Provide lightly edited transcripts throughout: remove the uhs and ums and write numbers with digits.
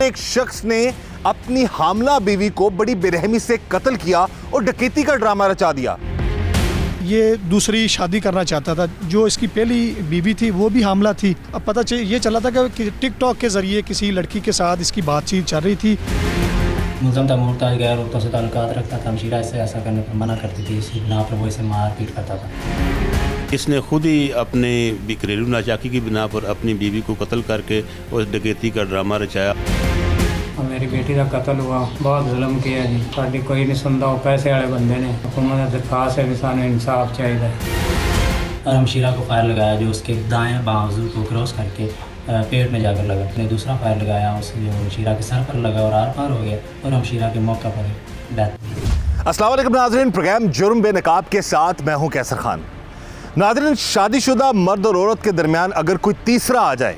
ایک شخص نے اپنی حاملہ بیوی کو بڑی بے رحمی سے قتل کیا اور ڈکیتی کا ڈرامہ رچا دیا۔ یہ دوسری شادی کرنا چاہتا تھا، جو اس کی پہلی بیوی تھی وہ بھی حاملہ تھی۔ اب پتہ یہ چلا تھا کہ ٹک ٹاک کے ذریعے کسی لڑکی کے ساتھ اس کی بات چیت چل رہی تھی۔ ملزم تھا، محتاج غیر عورتوں سے تعلقات رکھتا تھا، ہمشیرہ اس سے ایسا کرنے پر منع کرتی تھی، اسی بنا پر وہ اسے مار پیٹ کرتا تھا۔ اس نے خود ہی اپنے گھریلو ناچاکی کی بنا پر اپنی بیوی کو قتل کر کے اس ڈکیتی کا ڈرامہ رچایا۔ میری بیٹی کا قتل ہوا، بہت ظلم کیا جی، ساری کوئی نہیں سنتا، وہ پیسے والے بندے نے۔ حکومت نے درخواست ہے کہ سانو انصاف چاہیے۔ اور ہمشیرہ کو فائر لگایا جو اس کے دائیں بازو کو کراس کر کے پیٹ میں جا کر لگا۔ نے دوسرا فائر لگایا اس جو ہمشیرہ کے سر پر لگا اور آر پار ہو گیا اور ہمشیرہ کے موقع پر ڈیتھ۔ السلام علیکم ناظرین، پروگرام جرم بے نقاب کے ساتھ میں ہوں کیسر خان۔ ناظرین، شادی شدہ مرد اور عورت کے درمیان اگر کوئی تیسرا آ جائے،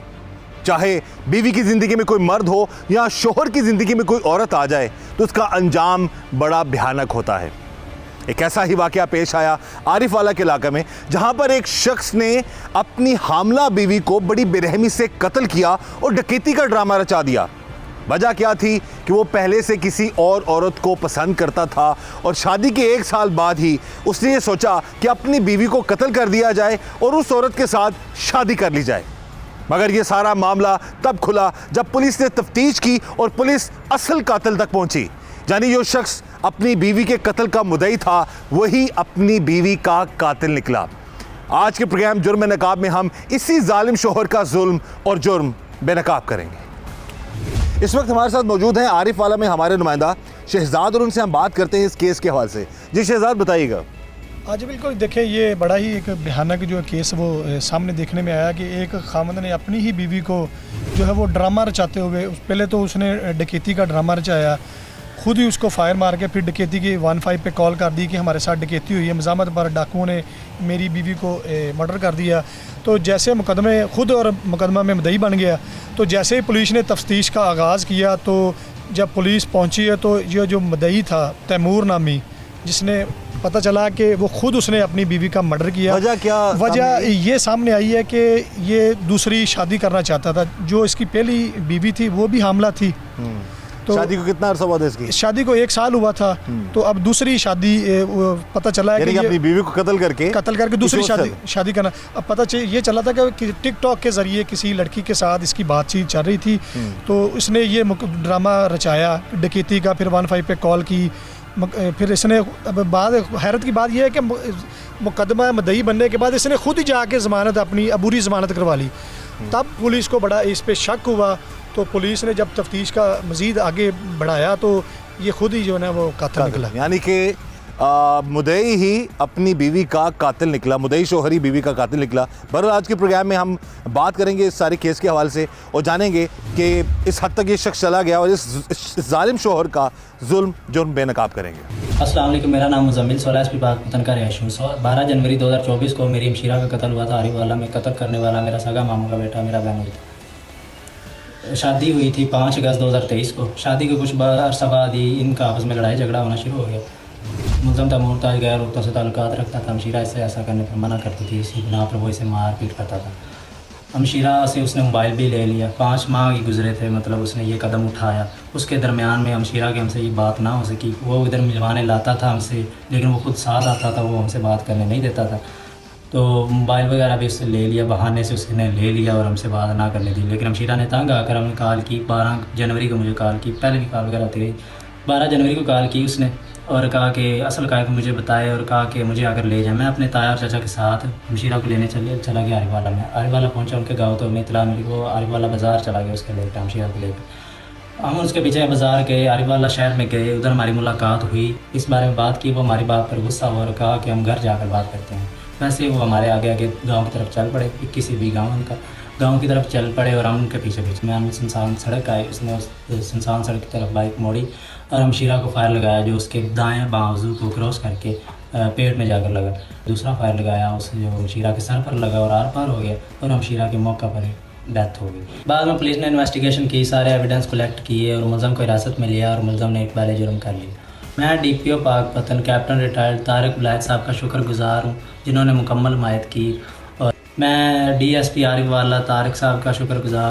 چاہے بیوی کی زندگی میں کوئی مرد ہو یا شوہر کی زندگی میں کوئی عورت آ جائے، تو اس کا انجام بڑا بھیانک ہوتا ہے۔ ایک ایسا ہی واقعہ پیش آیا عارف والہ کے علاقے میں، جہاں پر ایک شخص نے اپنی حاملہ بیوی کو بڑی بے رحمی سے قتل کیا اور ڈکیتی کا ڈرامہ رچا دیا۔ وجہ کیا تھی کہ وہ پہلے سے کسی اور عورت کو پسند کرتا تھا اور شادی کے 1 سال بعد ہی اس نے یہ سوچا کہ اپنی بیوی کو قتل کر دیا جائے اور اس عورت کے ساتھ شادی کر لی جائے۔ مگر یہ سارا معاملہ تب کھلا جب پولیس نے تفتیش کی اور پولیس اصل قاتل تک پہنچی، یعنی جو شخص اپنی بیوی کے قتل کا مدعی تھا وہی اپنی بیوی کا قاتل نکلا۔ آج کے پروگرام جرم نقاب میں ہم اسی ظالم شوہر کا ظلم اور جرم بے نقاب کریں گے۔ اس وقت ہمارے ساتھ موجود ہیں عارف والہ میں ہمارے نمائندہ شہزاد، اور ان سے ہم بات کرتے ہیں اس کیس کے حوالے سے۔ جی شہزاد، بتائیے گا۔ آج بالکل دیکھیں، یہ بڑا ہی ایک بھیانک جو کیس وہ سامنے دیکھنے میں آیا کہ ایک خاوند نے اپنی ہی بیوی کو جو ہے وہ ڈرامہ رچاتے ہوئے، پہلے تو اس نے ڈکیتی کا ڈرامہ رچایا، خود ہی اس کو فائر مار کے پھر ڈکیتی کی 15 پہ کال کر دی کہ ہمارے ساتھ ڈکیتی ہوئی ہے، مزاحمت پر ڈاکوؤں نے میری بیوی کو مرڈر کر دیا۔ تو جیسے مقدمے خود اور مقدمہ میں مدعی بن گیا، تو جیسے ہی پولیس نے تفتیش کا آغاز کیا تو جب پولیس پہنچی ہے تو یہ جو مدعی تھا تیمور نامی، جس نے پتہ چلا کہ وہ خود اس نے اپنی بیوی کا مرڈر کیا۔ وجہ کیا؟ وجہ یہ سامنے آئی ہے کہ یہ دوسری شادی کرنا چاہتا تھا، جو اس کی پہلی بیوی تھی وہ بھی حاملہ تھی۔ تو شادی کو کتنا عرصہ ہوا تھا اس کی؟ شادی کو 1 سال ہوا تھا، تو اب دوسری شادی پتہ چلا ہے کہ اپنی بیوی کو قتل کر کے دوسری شادی کرنا۔ اب پتہ یہ چلا تھا کہ ٹک ٹاک کے ذریعے کسی لڑکی کے ساتھ اس کی بات چیت چل رہی تھی، تو اس نے یہ ڈرامہ رچایا ڈکیتی کا، پھر 15 پہ کال کی، پھر اس نے بعد حیرت کی بات یہ ہے کہ مقدمہ مدعی بننے کے بعد اس نے خود ہی جا کے ضمانت اپنی عبوری ضمانت کروا لی۔ تب پولیس کو بڑا اس پہ شک ہوا، تو پولیس نے جب تفتیش کا مزید آگے بڑھایا تو یہ خود ہی جو ہے نا وہ قاتل نکلا، یعنی کہ مدعی ہی اپنی بیوی کا قاتل نکلا، مدعی شوہر ہی بیوی کا قاتل نکلا۔ بہرحال آج کے پروگرام میں ہم بات کریں گے اس سارے کیس کے حوالے سے اور جانیں گے کہ اس حد تک یہ شخص چلا گیا اور اس ظالم شوہر کا ظلم جرم بے نقاب کریں گے۔ السلام علیکم، میرا نام مزمل 16 پی پاک وطن کا رہائشی ہوں۔ 12 جنوری 2024 کو میری ہمشیرہ کا قتل ہوا تھا عارف والہ میں۔ قتل کرنے والا میرا سگا ماموں کا بیٹا، میرا بہن تھا۔ شادی ہوئی تھی 5 اگست 2023 کو۔ شادی کے کچھ عرصہ بعد ہی ان کا آپس میں لڑائی جھگڑا ہونا شروع ہو گیا۔ ملزم تھا، محتاج غیر عورتوں سے تعلقات رکھتا تھا، ہمشیرہ اس سے ایسا کرنے پر منع کرتی تھی، اسی بنا پر وہ اسے مار پیٹ کرتا تھا۔ ہمشیرہ سے اس نے موبائل بھی لے لیا۔ 5 ماہ ہی گزرے تھے، مطلب اس نے یہ قدم اٹھایا۔ اس کے درمیان میں ہمشیرہ کے ہم سے یہ بات نہ ہو سکی۔ وہ ادھر ملوانے لاتا تھا ہم سے، لیکن وہ خود ساتھ آتا تھا، وہ ہم سے بات کرنے نہیں دیتا تھا۔ تو موبائل وغیرہ بھی اس سے لے لیا، بہانے سے اس نے لے لیا اور ہم سے بات نہ کرنے دی۔ لیکن ہمشیرہ نے تنگ آ کر ہمیں کال کی، 12 جنوری کو مجھے کال کی، پہلے بھی کال وغیرہ ہوتی رہی۔ 12 جنوری کو کال کی اس نے اور کہا کہ اصل کا مجھے بتائے اور کہا کہ مجھے اگر لے جائیں۔ میں اپنے تایا اور چچا کے ساتھ ہمشیرہ کو لینے چلا گیا عارف والہ میں۔ عارف والہ پہنچا ان کے گاؤں، تو ہمیں اطلاع ملی وہ عارف والہ بازار چلا گیا اس کے لے کر، ہمشیرہ کو لے کر۔ ہم اس کے پیچھے بازار گئے، عارف والہ شہر میں گئے، ادھر ہماری ملاقات ہوئی، اس بارے میں بات کی۔ وہ ہماری بات پر غصہ ہوا اور کہا کہ ہم گھر جا کر بات کرتے ہیں۔ ویسے وہ ہمارے آگے آگے گاؤں کی طرف چل پڑے، کسی بھی گاؤں ان کا گاؤں کی طرف چل پڑے اور ہم ان کے پیچھے پیچھے میں ہم سنسان سڑک آئے۔ اس نے اس سنسان سڑک کی طرف بائک موڑی اور ہمشیرہ کو فائر لگایا جو اس کے دائیں بازو کو کراس کر کے پیٹ میں جا کر لگا۔ دوسرا فائر لگایا اس جو ہمشیرہ کے سر پر لگا اور آر پار ہو گیا اور ہمشیرہ کے موقع پر ڈیتھ ہو گئی۔ بعد میں پولیس نے انویسٹیگیشن کی، سارے ایویڈنس کلیکٹ کیے اور ملزم کو حراست میں لیا اور ملزم نے اقبال جرم کر لیا۔ میں ڈی پی او پاک وطن کیپٹن ریٹائرڈ طارق ولایت صاحب کا شکر گزار ہوں جنہوں نے مکمل حمایت کی، اور میں ڈی ایس پی عارف والہ طارق صاحب کا شکر گزار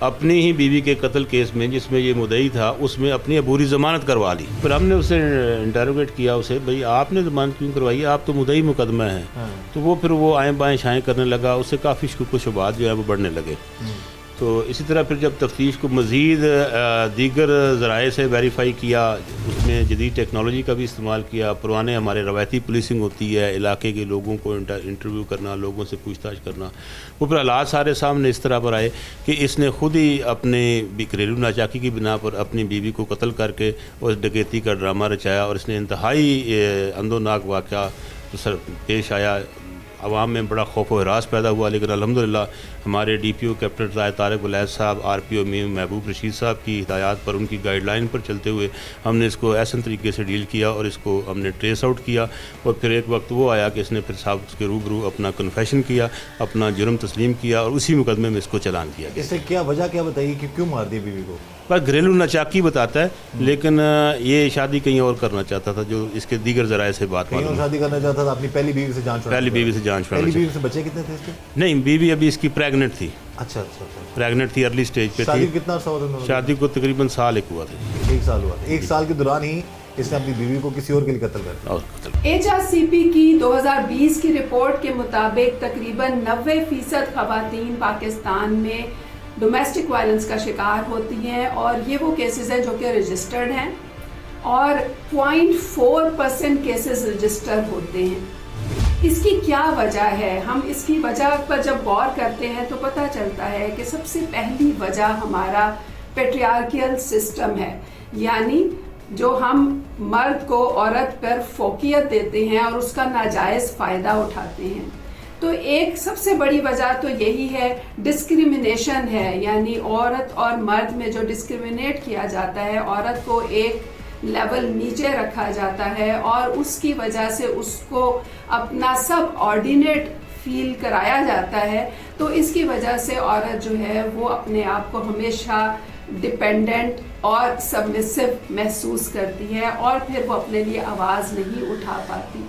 اپنی ہی بیوی کے قتل کیس میں جس میں یہ مدعی تھا اس میں اپنی عبوری ضمانت کروا لی. پھر ہم نے اسے انٹروگیٹ کیا اسے بھئی آپ نے ضمانت کیوں کروائی, آپ تو مدعی مقدمہ ہیں. تو وہ پھر وہ آئیں بائیں شائیں کرنے لگا, اس سے کافی شکوک و شبہات جو ہے وہ بڑھنے لگے. تو اسی طرح پھر جب تفتیش کو مزید دیگر ذرائع سے ویریفائی کیا, اس میں جدید ٹیکنالوجی کا بھی استعمال کیا. پرانے ہمارے روایتی پولیسنگ ہوتی ہے, علاقے کے لوگوں کو انٹرویو کرنا, لوگوں سے پوچھ تاچھ کرنا. وہ پھر حالات سارے سامنے اس طرح پر آئے کہ اس نے خود ہی اپنے گھریلو ناچاکی کی بنا پر اپنی بیوی کو قتل کر کے اس ڈکیتی کا ڈرامہ رچایا, اور اس نے انتہائی اندوناک واقعہ پیش آیا. عوام میں بڑا خوف و ہراس پیدا ہوا, لیکن الحمدللہ ہمارے ڈی پی او کیپٹن رائے طارق ولید صاحب, آر پی او میم محبوب رشید صاحب کی ہدایات پر, ان کی گائیڈ لائن پر چلتے ہوئے ہم نے اس کو احسن طریقے سے ڈیل کیا اور اس کو ہم نے ٹریس آؤٹ کیا. اور پھر ایک وقت وہ آیا کہ اس نے پھر صاحب اس کے روبرو اپنا کنفیشن کیا, اپنا جرم تسلیم کیا, اور اسی مقدمے میں اس کو چلان کیا گیا. اس سے کیا وجہ کیا بتائیے کہ کیوں مار دی بیوی کو؟ بس گھریلو ناچاکی بتاتا ہے, لیکن یہ شادی کہیں اور کرنا چاہتا تھا, جو اس کے دیگر ذرائع سے بات کہیں اور شادی کرنا چاہتا تھا. اپنی پہلی بیوی سے جان چھڑانا, پہلی بیوی سے جان چھڑانا. پہلی بیوی سے بچے کتنے تھے اس کے؟ نہیں, بیوی ابھی اس کی پریگننٹ تھی. اچھا اچھا اچھا, پریگننٹ تھی, ارلی سٹیج پہ شادی تھی. کتنا عرصہ ہوا تھا؟ شادی کو تقریباً سال ایک ہوا تھا. 1 سال ہوا تھا. 1 سال کے دوران ہی اس نے اپنی بیوی کو کسی اور کے لیے قتل کر دیا. اور قتل. HRCP کی 2020 کی رپورٹ کے مطابق تقریباً 90% خواتین پاکستان میں ڈومیسٹک وائلنس کا شکار ہوتی ہیں, اور یہ وہ کیسز ہیں جو کہ رجسٹرڈ ہیں, اور 0.4% کیسز رجسٹر ہوتے ہیں. اس کی کیا وجہ ہے؟ ہم اس کی وجہ پر جب غور کرتے ہیں تو پتہ چلتا ہے کہ سب سے پہلی وجہ ہمارا پیٹریارکیل سسٹم ہے, یعنی جو ہم مرد کو عورت پر فوقیت دیتے ہیں اور اس کا ناجائز فائدہ اٹھاتے ہیں. تو ایک سب سے بڑی وجہ تو یہی ہے, ڈسکریمنیشن ہے, یعنی عورت اور مرد میں جو ڈسکریمنیٹ کیا جاتا ہے, عورت کو ایک لیول نیچے رکھا جاتا ہے اور اس کی وجہ سے اس کو اپنا سب آرڈینیٹ فیل کرایا جاتا ہے. تو اس کی وجہ سے عورت جو ہے وہ اپنے آپ کو ہمیشہ ڈپینڈنٹ اور سبمسو محسوس کرتی ہے, اور پھر وہ اپنے لیے آواز نہیں اٹھا پاتی.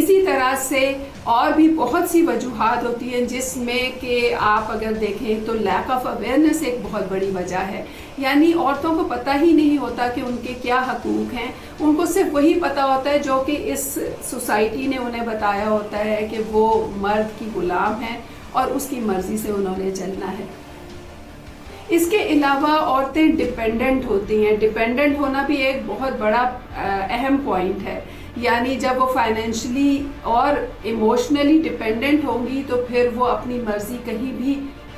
اسی طرح سے اور بھی بہت سی وجوہات ہوتی ہیں, جس میں کہ آپ اگر دیکھیں تو لیک آف اویئرنیس ایک بہت بڑی وجہ ہے. یعنی عورتوں کو پتہ ہی نہیں ہوتا کہ ان کے کیا حقوق ہیں, ان کو صرف وہی پتہ ہوتا ہے جو کہ اس سوسائٹی نے انہیں بتایا ہوتا ہے کہ وہ مرد کی غلام ہیں اور اس کی مرضی سے انہوں نے چلنا ہے. اس کے علاوہ عورتیں ڈپینڈنٹ ہوتی ہیں. ڈپینڈنٹ ہونا بھی ایک بہت بڑا اہم پوائنٹ ہے, یعنی جب وہ فائنینشلی اور ایموشنلی ڈپینڈنٹ ہوں گی تو پھر وہ اپنی مرضی کہیں بھی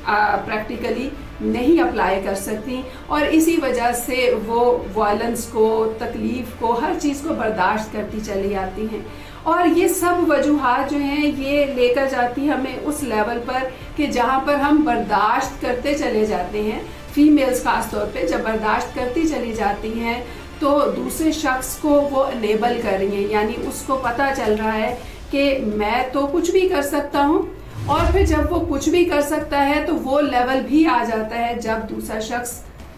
پریکٹیکلی نہیں اپلائی کر سکتی, اور اسی وجہ سے وہ وائلنس کو, تکلیف کو, ہر چیز کو برداشت کرتی چلی آتی ہیں. اور یہ سب وجوہات جو ہیں یہ لے کر جاتی ہمیں اس لیول پر کہ جہاں پر ہم برداشت کرتے چلے جاتے ہیں, فیمیلز خاص طور پہ جب برداشت کرتی چلی جاتی ہیں تو دوسرے شخص کو وہ انیبل کر رہی ہیں, یعنی اس کو پتہ چل رہا ہے کہ میں تو کچھ بھی کر سکتا ہوں, اور پھر جب وہ کچھ بھی کر سکتا ہے تو وہ لیول بھی آ جاتا ہے جب دوسرا شخص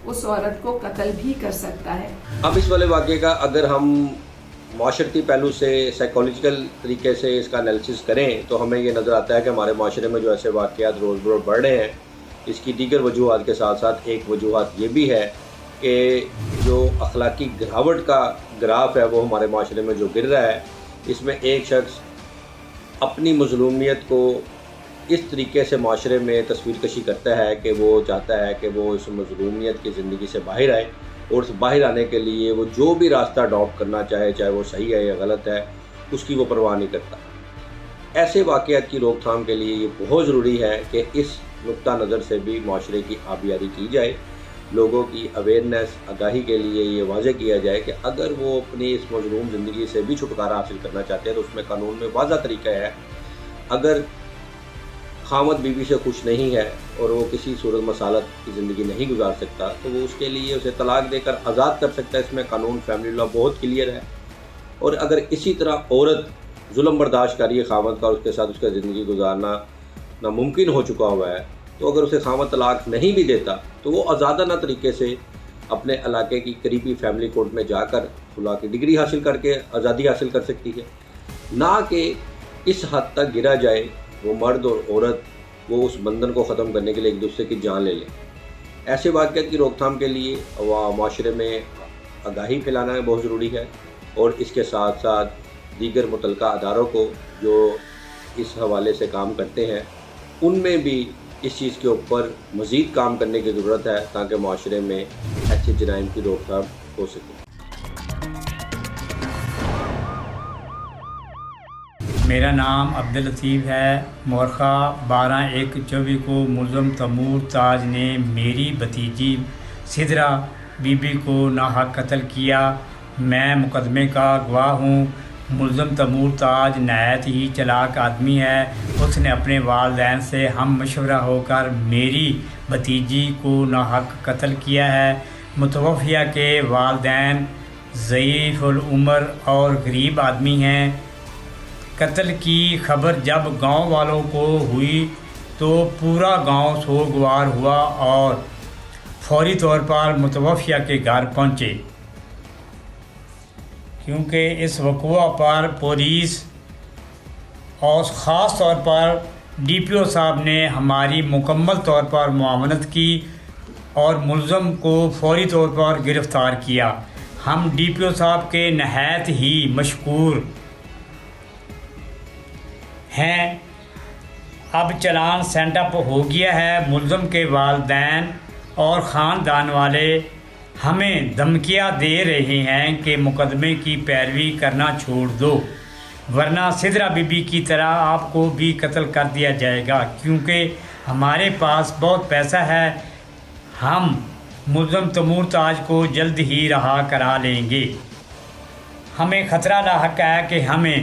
اس عورت کو قتل بھی کر سکتا ہے. اب اس والے واقعے کا اگر ہم معاشرتی پہلو سے, سائیکولوجیکل طریقے سے اس کا انالیسس کریں تو ہمیں یہ نظر آتا ہے کہ ہمارے معاشرے میں جو ایسے واقعات روز بروز بڑھ رہے ہیں, اس کی دیگر وجوہات کے ساتھ ساتھ ایک وجوہات یہ بھی ہے کہ جو اخلاقی گراوٹ کا گراف ہے وہ ہمارے معاشرے میں جو گر رہا ہے, اس میں ایک شخص اپنی مظلومیت کو اس طریقے سے معاشرے میں تصویر کشی کرتا ہے کہ وہ چاہتا ہے کہ وہ اس مظلومیت کی زندگی سے باہر آئے, اور اس باہر آنے کے لیے وہ جو بھی راستہ اڈاپٹ کرنا چاہے, چاہے وہ صحیح ہے یا غلط ہے, اس کی وہ پرواہ نہیں کرتا. ایسے واقعات کی روک تھام کے لیے یہ بہت ضروری ہے کہ اس نقطہ نظر سے بھی معاشرے کی آبیاری کی جائے, لوگوں کی اویئرنیس, آگاہی کے لیے یہ واضح کیا جائے کہ اگر وہ اپنی اس مظلوم زندگی سے بھی چھٹکارا حاصل کرنا چاہتے ہیں تو اس میں قانون میں واضح طریقہ ہے. اگر خاوند بیوی سے خوش نہیں ہے اور وہ کسی صورت مسالت کی زندگی نہیں گزار سکتا تو وہ اس کے لیے اسے طلاق دے کر آزاد کر سکتا ہے. اس میں قانون, فیملی لا بہت کلیئر ہے. اور اگر اسی طرح عورت ظلم برداشت کر رہی ہے خاوند کا, اس کے ساتھ اس کا زندگی گزارنا ناممکن ہو چکا ہوا ہے, تو اگر اسے خاوند طلاق نہیں بھی دیتا تو وہ آزادانہ طریقے سے اپنے علاقے کی قریبی فیملی کورٹ میں جا کر خلا کی ڈگری حاصل کر کے آزادی حاصل کر سکتی ہے. نہ کہ اس حد تک گرا جائے وہ مرد اور عورت وہ اس بندھن کو ختم کرنے کے لیے ایک دوسرے کی جان لے لیں. ایسے واقعات کی روک تھام کے لیے معاشرے میں آگاہی پھیلانا بہت ضروری ہے، اور اس کے ساتھ ساتھ دیگر متعلقہ اداروں کو جو اس حوالے سے کام کرتے ہیں ان میں بھی اس چیز کے اوپر مزید کام کرنے کی ضرورت ہے تاکہ معاشرے میں ایسے جرائم کی روک تھام ہو سکے۔ میرا نام عبداللطیف ہے۔ مورخہ 12/1/24 کو ملزم تیمور تاج نے میری بھتیجی سدرہ بی بی کو ناحق قتل کیا۔ میں مقدمے کا گواہ ہوں۔ ملزم تیمور تاج نہایت ہی چلاک آدمی ہے۔ اس نے اپنے والدین سے ہم مشورہ ہو کر میری بھتیجی کو ناحق قتل کیا ہے۔ متوفیہ کے والدین ضعیف العمر اور غریب آدمی ہیں۔ قتل کی خبر جب گاؤں والوں کو ہوئی تو پورا گاؤں سوگوار ہوا اور فوری طور پر متوفیہ کے گھر پہنچے، کیونکہ اس وقوع پر پولیس اور خاص طور پر ڈی پی او صاحب نے ہماری مکمل طور پر معاونت کی اور ملزم کو فوری طور پر گرفتار کیا۔ ہم ڈی پی او صاحب کے نہایت ہی مشکور ہیں۔ اب چلان سینٹ اپ ہو گیا ہے۔ ملزم کے والدین اور خاندان والے ہمیں دھمکیاں دے رہے ہیں کہ مقدمے کی پیروی کرنا چھوڑ دو، ورنہ سدرہ بی بی کی طرح آپ کو بھی قتل کر دیا جائے گا، کیونکہ ہمارے پاس بہت پیسہ ہے۔ ہم ملزم تیمور تاج کو جلد ہی رہا کرا لیں گے۔ ہمیں خطرہ لاحق ہے کہ ہمیں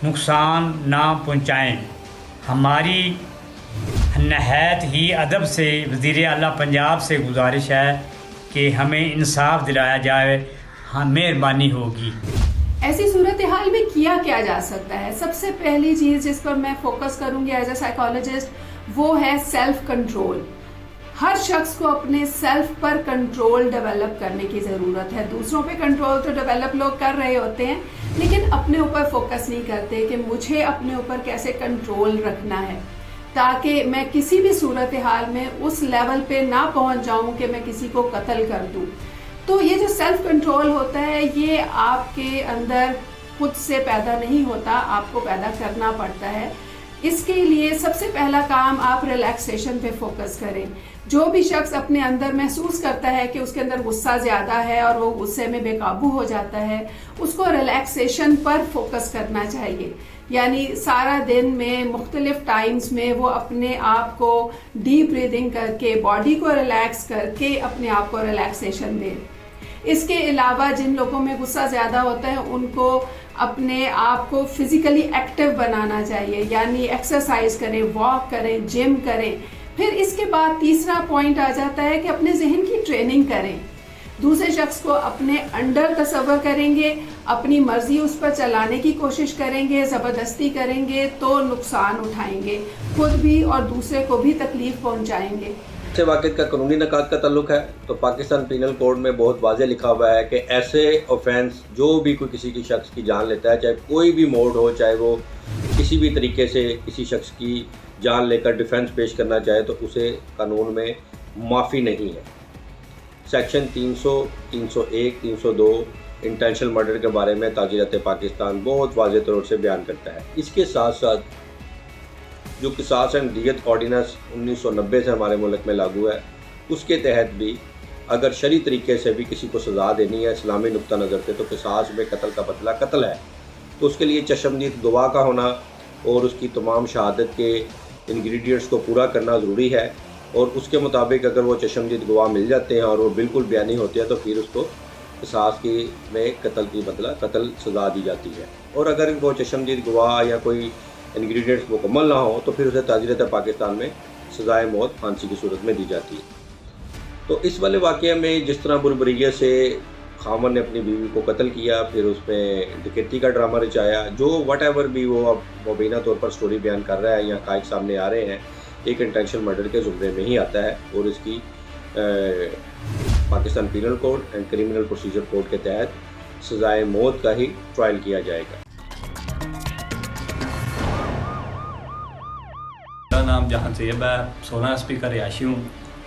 نقصان نہ پہنچائیں۔ ہماری نہایت ہی ادب سے وزیر اعلیٰ پنجاب سے گزارش ہے کہ ہمیں انصاف دلایا جائے، مہربانی ہوگی۔ ایسی صورتحال میں کیا جا سکتا ہے؟ سب سے پہلی چیز جس پر میں فوکس کروں گی ایز اے سائیکالوجسٹ وہ ہے سیلف کنٹرول۔ ہر شخص کو اپنے سیلف پر کنٹرول ڈیولپ کرنے کی ضرورت ہے۔ دوسروں پہ کنٹرول تو ڈیولپ لوگ کر رہے ہوتے ہیں، لیکن اپنے اوپر فوکس نہیں کرتے کہ مجھے اپنے اوپر کیسے کنٹرول رکھنا ہے تاکہ میں کسی بھی صورتحال میں اس لیول پہ نہ پہنچ جاؤں کہ میں کسی کو قتل کر دوں۔ تو یہ جو سیلف کنٹرول ہوتا ہے یہ آپ کے اندر خود سے پیدا نہیں ہوتا، آپ کو پیدا کرنا پڑتا ہے۔ اس کے لیے سب سے پہلا کام آپ ریلیکسیشن پہ فوکس کریں۔ جو بھی شخص اپنے اندر محسوس کرتا ہے کہ اس کے اندر غصہ زیادہ ہے اور وہ غصے میں بے قابو ہو جاتا ہے، اس کو ریلیکسیشن پر فوکس کرنا چاہیے۔ یعنی سارا دن میں مختلف ٹائمز میں وہ اپنے آپ کو ڈیپ بریدنگ کر کے باڈی کو ریلیکس کر کے اپنے آپ کو ریلیکسیشن دیں۔ اس کے علاوہ جن لوگوں میں غصہ زیادہ ہوتا ہے ان کو اپنے آپ کو فزیکلی ایکٹیو بنانا چاہیے، یعنی ایکسرسائز کریں، واک کریں، جم کریں۔ پھر اس کے بعد تیسرا پوائنٹ آ جاتا ہے کہ اپنے ذہن کی ٹریننگ کریں۔ دوسرے شخص کو اپنے انڈر تصور کریں گے، اپنی مرضی اس پر چلانے کی کوشش کریں گے، زبردستی کریں گے تو نقصان اٹھائیں گے، خود بھی اور دوسرے کو بھی تکلیف پہنچائیں گے۔ ایسے واقعات کا قانونی نکات کا تعلق ہے تو پاکستان پینل کوڈ میں بہت واضح لکھا ہوا ہے کہ ایسے آفینس جو بھی کوئی کسی کی شخص کی جان لیتا ہے، چاہے کوئی بھی موڈ ہو، چاہے وہ کسی بھی طریقے سے کسی شخص کی جان لے کر ڈیفینس پیش کرنا چاہے تو اسے قانون میں معافی نہیں ہے۔ سیکشن 300، 301، 302 انٹینشنل مرڈر کے بارے میں تاجرات پاکستان بہت واضح طور سے بیان کرتا ہے۔ اس کے ساتھ ساتھ جو قصاص اینڈ دیت آرڈیننس 1990 سے ہمارے ملک میں لاگو ہے، اس کے تحت بھی اگر شرعی طریقے سے بھی کسی کو سزا دینی ہے اسلامی نقطہ نظر سے تو قصاص میں قتل کا بدلہ قتل ہے، تو اس کے لیے چشمدید گواہ کا ہونا اور اس کی تمام شہادت کے انگریڈینٹس کو پورا کرنا ضروری ہے، اور اس کے مطابق اگر وہ چشمدید گواہ مل جاتے ہیں اور وہ بالکل بیانی ہوتے ہیں تو پھر اس کو قصاص کی میں قتل کی بدلہ قتل سزا دی جاتی ہے، اور اگر وہ چشمدید گواہ یا کوئی انگریڈینٹس مکمل نہ ہو تو پھر اسے تاجرات پاکستان میں سزائے موت پھانسی کی صورت میں دی جاتی ہے۔ تو اس والے واقعے میں جس طرح بربریت سے خاوند نے اپنی بیوی کو قتل کیا، پھر اس میں ڈکیتی کا ڈرامہ رچایا، جو واٹ ایور بھی وہ اب مبینہ طور پر سٹوری بیان کر رہا ہے یا حقائق سامنے آ رہے ہیں، ایک انٹینشنل مرڈر کے زمرے میں ہی آتا ہے، اور اس کی Pakistan penal code and criminal procedure code کے تحت سزائے موت کا ہی ٹرائل کیا جائے گا۔ میرا نام جہاں طیب ہے، 16 SP کا رہائشی ہوں۔